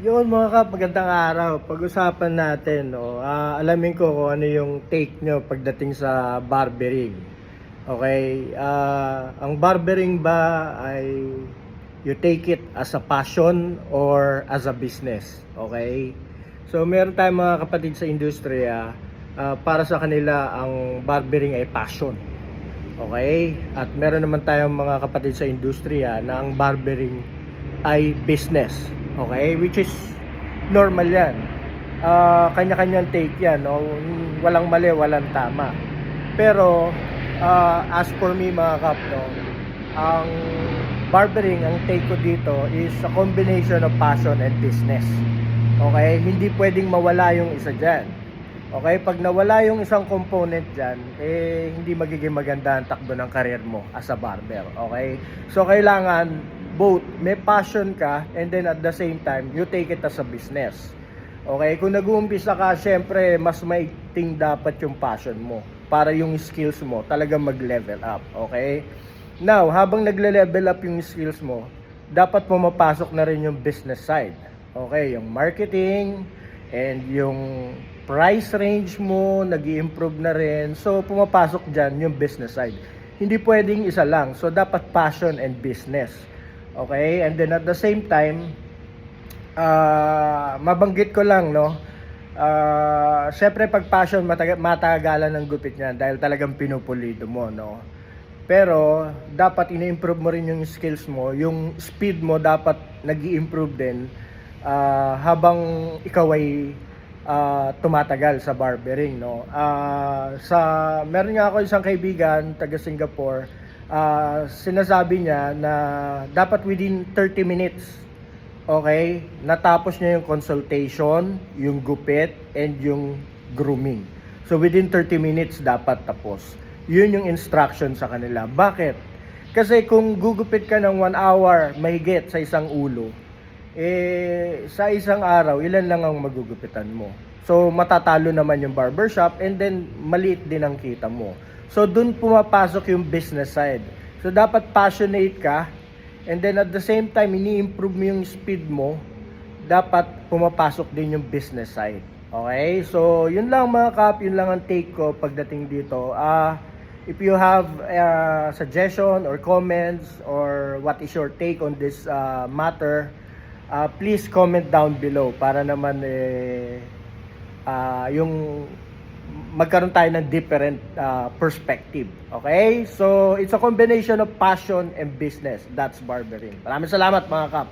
Yun mga kap, magandang araw. Pag-usapan natin, no, alamin ko kung ano yung take nyo pagdating sa barbering. Okay, ang barbering ba ay you take it as a passion or as a business? Okay? So meron tayong mga kapatid sa industriya, para sa kanila ang barbering ay passion. Okay? At meron naman tayong mga kapatid sa industriya na ang barbering ay business. Okay? Which is normal yan. Kanya-kanyang take yan. No? Walang mali, walang tama. Pero, as for me mga kap, no, ang barbering, ang take ko dito is a combination of passion and business. Okay? Hindi pwedeng mawala yung isa dyan. Okay, pag nawala yung isang component dyan, hindi magiging maganda ang takbo ng career mo as a barber. Okay, so kailangan both may passion ka and then at the same time you take it as a business. Okay, kung nag-uumpisa ka, syempre mas maiting dapat yung passion mo para yung skills mo talagang mag-level up. Okay, now habang nagle-level up yung skills mo, dapat pumapasok na rin yung business side. Okay, yung marketing and yung price range mo nag-i-improve na rin. So pumapasok dyan yung business side. Hindi pwedeng isa lang. So dapat passion and business. Okay? And then at the same time, mabanggit ko lang, no? Syempre pag passion, matagalan ng gupit niyan dahil talagang pinupulido mo, no? Pero dapat ini-improve mo rin yung skills mo, yung speed mo dapat nag-i-improve din habang ikaw ay tumatagal sa barbering, no. Meron nga ako isang kaibigan taga Singapore, sinasabi niya na dapat within 30 minutes, okay, natapos niya yung consultation, yung gupit and yung grooming. So within 30 minutes dapat tapos. Yun yung instruction sa kanila. Bakit? Kasi kung gugupit ka ng 1 hour mahigit sa isang ulo, sa isang araw, ilan lang ang magugupitan mo. So, matatalo naman yung barbershop and then maliit din ang kita mo. So, dun pumapasok yung business side. So, dapat passionate ka and then at the same time, ini-improve mo yung speed mo, dapat pumapasok din yung business side. Okay? So, yun lang mga kap, yun lang ang take ko pagdating dito. If you have suggestion or comments or what is your take on this matter, please comment down below para naman yung magkaroon tayo ng different perspective. Okay? So, it's a combination of passion and business. That's barbering. Maraming salamat mga kap.